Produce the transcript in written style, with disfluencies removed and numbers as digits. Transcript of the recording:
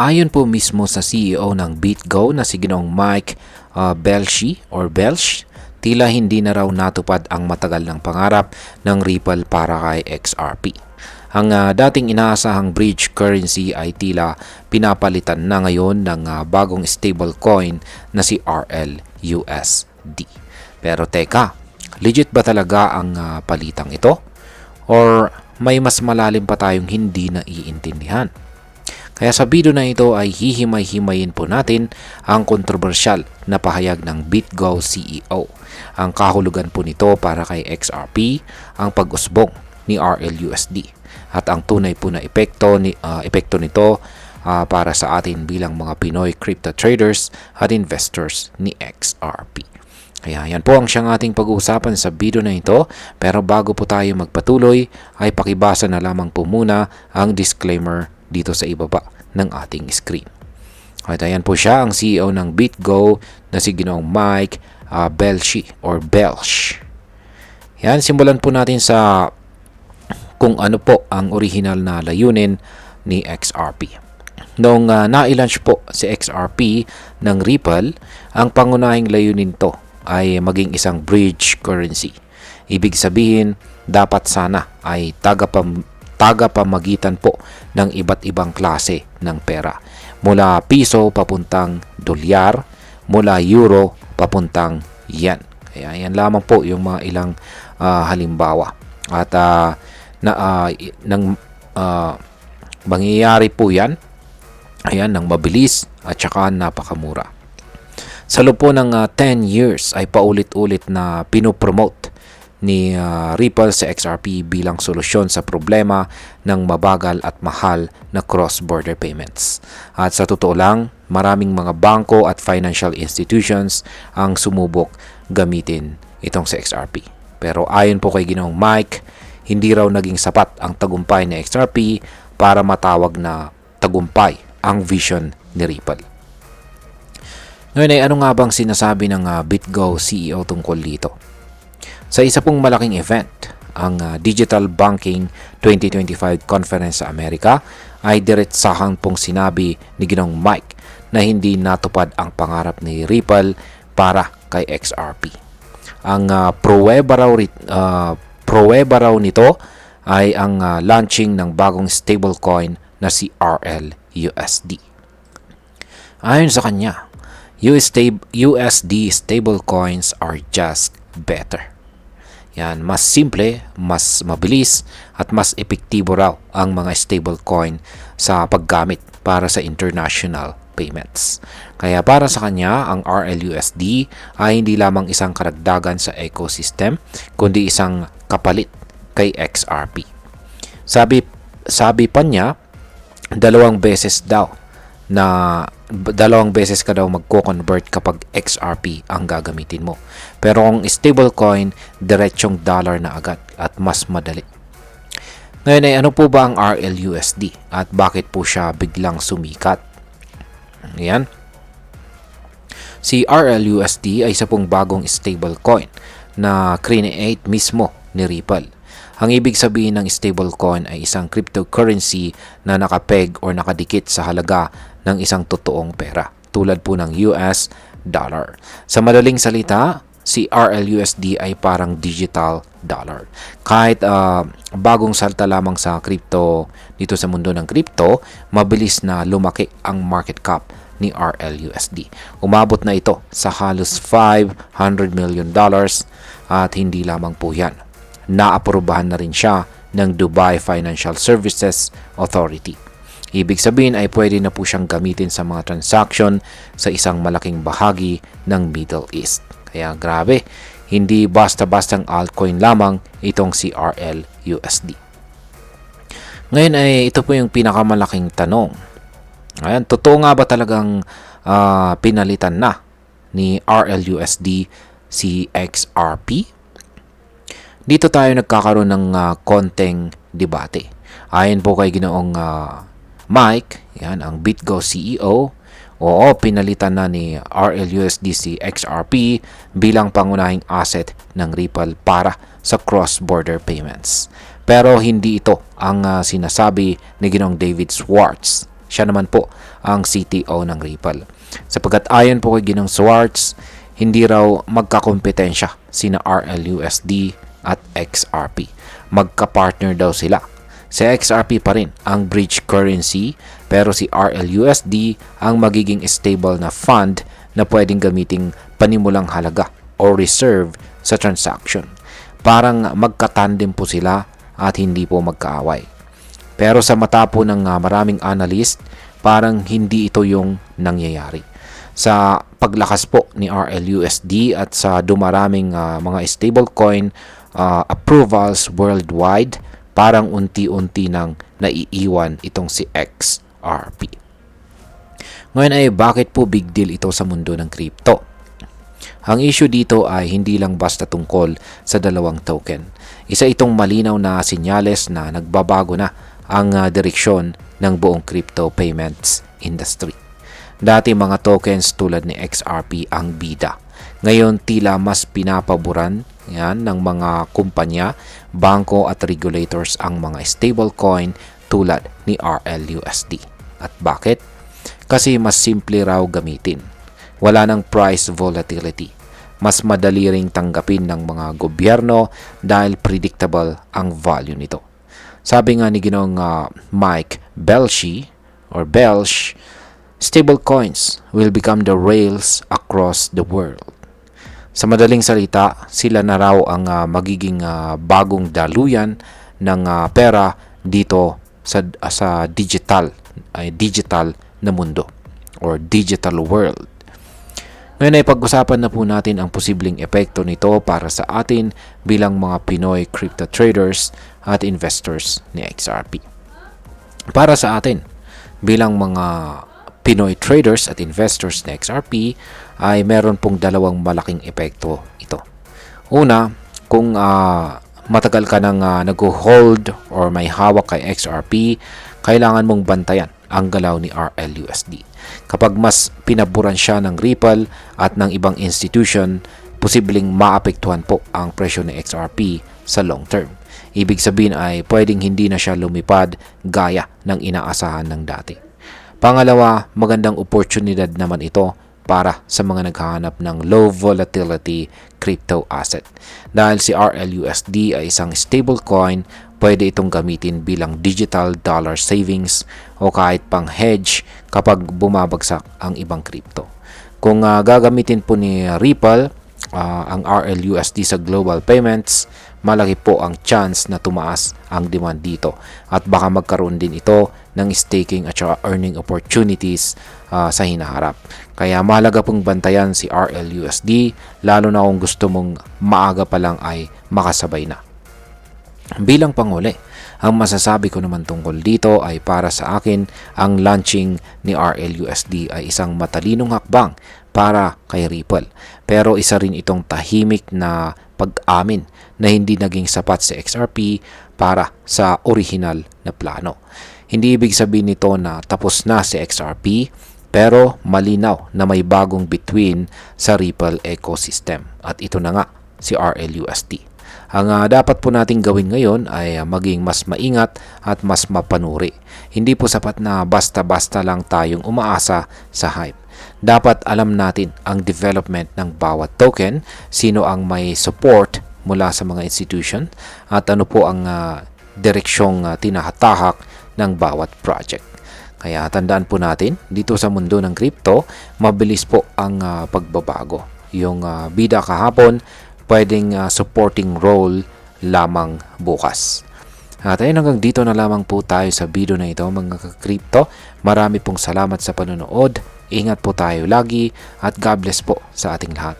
Ayon po mismo sa CEO ng BitGo na si Ginoong Mike Belch, tila hindi na raw natupad ang matagal ng pangarap ng Ripple para kay XRP. Ang dating inaasahang bridge currency ay tila pinapalitan na ngayon ng bagong stablecoin na si RLUSD. Pero teka, legit ba talaga ang palitang ito? Or may mas malalim pa tayong hindi naiintindihan? Kaya sa video na ito ay hihimay-himayin po natin ang kontrobersyal na pahayag ng BitGo CEO. Ang kahulugan po nito para kay XRP, ang pag-usbong ni RLUSD at ang tunay po na epekto nito para sa atin bilang mga Pinoy crypto traders at investors ni XRP. Kaya yan po ang siyang ating pag-uusapan sa video na ito, pero bago po tayo magpatuloy ay pakibasa na lamang po muna ang disclaimer dito sa ibaba ng ating screen. At ayan po siya, ang CEO ng BitGo na si Ginoong Mike Belch. Yan, simulan po natin sa kung ano po ang original na layunin ni XRP. Noong na-launch po si XRP ng Ripple, ang pangunahing layunin to ay maging isang bridge currency. Ibig sabihin, dapat sana ay tagapamagitan po ng iba't ibang klase ng pera. Mula piso papuntang dolyar, mula euro papuntang yen. Kaya yan lamang po yung mga ilang halimbawa. At mangyayari po yan, ayan, ng mabilis at saka napakamura. Sa loob po ng 10 years ay paulit-ulit na pinopromote ni Ripple sa XRP bilang solusyon sa problema ng mabagal at mahal na cross-border payments. At sa totoo lang, maraming mga bangko at financial institutions ang sumubok gamitin itong sa XRP. Pero ayon po kay Ginoong Mike, hindi raw naging sapat ang tagumpay ng XRP para matawag na tagumpay ang vision ni Ripple. Ngayon ay ano nga bang sinasabi ng BitGo CEO tungkol dito? Sa isa pong malaking event, ang Digital Banking 2025 Conference sa Amerika, ay diretsahang pong sinabi ni Ginoong Mike na hindi natupad ang pangarap ni Ripple para kay XRP. Ang pruweba raw nito ay ang launching ng bagong stablecoin na si RLUSD. Ayon sa kanya, USD stablecoins are just better. Yan, mas simple, mas mabilis at mas epektibo raw ang mga stablecoin sa paggamit para sa international payments. Kaya para sa kanya, ang RLUSD ay hindi lamang isang karagdagan sa ecosystem, kundi isang kapalit kay XRP. Sabi pa niya, dalawang beses ka daw magko-convert kapag XRP ang gagamitin mo. Pero kung stablecoin, diretsong dollar na agad at mas madali. Ngayon ay ano po ba ang RLUSD at bakit po siya biglang sumikat? Ayan. Si RLUSD ay isa pong bagong stablecoin na create mismo ni Ripple. Ang ibig sabihin ng stablecoin ay isang cryptocurrency na nakapeg o nakadikit sa halaga ng isang totoong pera, tulad po ng US dollar. Sa madaling salita, si RLUSD ay parang digital dollar. Kahit bagong salta lamang sa crypto dito sa mundo ng crypto, mabilis na lumaki ang market cap ni RLUSD. Umabot na ito sa halos $500 million at hindi lamang po yan. Naaprubahan na rin siya ng Dubai Financial Services Authority. Ibig sabihin ay pwede na po siyang gamitin sa mga transaction sa isang malaking bahagi ng Middle East. Kaya grabe, hindi basta-bastang altcoin lamang itong si RLUSD. Ngayon ay ito po yung pinakamalaking tanong. Ayan, totoo nga ba talagang pinalitan na ni RLUSD si XRP? Dito tayo nagkakaroon ng konteng debate. Ayon po kay Ginoong Mike, yan ang BitGo CEO, oo, pinalitan na ni RLUSD si XRP bilang pangunahing asset ng Ripple para sa cross-border payments. Pero hindi ito ang sinasabi ni Ginoong David Schwartz. Siya naman po ang CTO ng Ripple. Sapagkat ayon po kay Ginong Schwartz, hindi raw magkakompetensya sina RLUSD at XRP. Magka-partner daw sila. Si XRP pa rin ang bridge currency, pero si RLUSD ang magiging stable na fund na pwedeng gamiting panimulang halaga o reserve sa transaction. Parang magkatandem po sila at hindi po magkaaway. Pero sa mata po ng maraming analyst, parang hindi ito yung nangyayari. Sa paglakas po ni RLUSD at sa dumaraming mga stablecoin approvals worldwide, parang unti-unti nang naiiwan itong si XRP. Ngayon ay bakit po big deal ito sa mundo ng crypto? Ang issue dito ay hindi lang basta tungkol sa dalawang token. Isa itong malinaw na sinyales na nagbabago na ang direksyon ng buong crypto payments industry. Dati mga tokens tulad ni XRP ang bida. Ngayon tila mas pinapaboran ng mga kumpanya, bangko at regulators ang mga stablecoin tulad ni RLUSD. At bakit? Kasi mas simple raw gamitin. Wala ng price volatility. Mas madali ring tanggapin ng mga gobyerno dahil predictable ang value nito. Sabi nga ni Ginong Mike Belch, stablecoins will become the rails across the world. Sa madaling salita, sila na raw ang magiging bagong daluyan ng pera dito sa digital na mundo or digital world. Ngayon ay pag-usapan na po natin ang posibleng epekto nito para sa atin bilang mga Pinoy crypto traders at investors ni XRP. Para sa atin bilang mga Pinoy traders at investors na XRP ay meron pong dalawang malaking epekto ito. Una, kung matagal ka nang nag-hold or may hawak kay XRP, kailangan mong bantayan ang galaw ni RLUSD. Kapag mas pinaburan siya ng Ripple at ng ibang institution, posibleng maapektuhan po ang presyo ni XRP sa long term. Ibig sabihin ay pwedeng hindi na siya lumipad gaya ng inaasahan ng dati. Pangalawa, magandang oportunidad naman ito para sa mga naghahanap ng low volatility crypto asset. Dahil si RLUSD ay isang stablecoin, pwede itong gamitin bilang digital dollar savings o kahit pang hedge kapag bumabagsak ang ibang crypto. Kung gagamitin po ni Ripple ang RLUSD sa global payments, malaki po ang chance na tumaas ang demand dito at baka magkaroon din ito ng staking at saka earning opportunities sa hinaharap. Kaya mahalaga pong bantayan si RLUSD lalo na kung gusto mong maaga pa lang ay makasabay na. Bilang panghuli, ang masasabi ko naman tungkol dito ay para sa akin ang launching ni RLUSD ay isang matalinong hakbang para kay Ripple. Pero isa rin itong tahimik na pag-amin na hindi naging sapat si XRP para sa original na plano. Hindi ibig sabihin nito na tapos na si XRP, pero malinaw na may bagong bituin sa Ripple ecosystem. At ito na nga si RLUSD. Ang dapat po nating gawin ngayon ay maging mas maingat at mas mapanuri. Hindi po sapat na basta-basta lang tayong umaasa sa hype. Dapat alam natin ang development ng bawat token, sino ang may support mula sa mga institution, at ano po ang direksyong tinahatahak ng bawat project. Kaya tandaan po natin, dito sa mundo ng crypto, mabilis po ang pagbabago. Yung bida kahapon, pwedeng supporting role lamang bukas. At ayun, hanggang dito na lamang po tayo sa video na ito mga ka-crypto. Marami pong salamat sa panonood. Ingat po tayo lagi at God bless po sa ating lahat.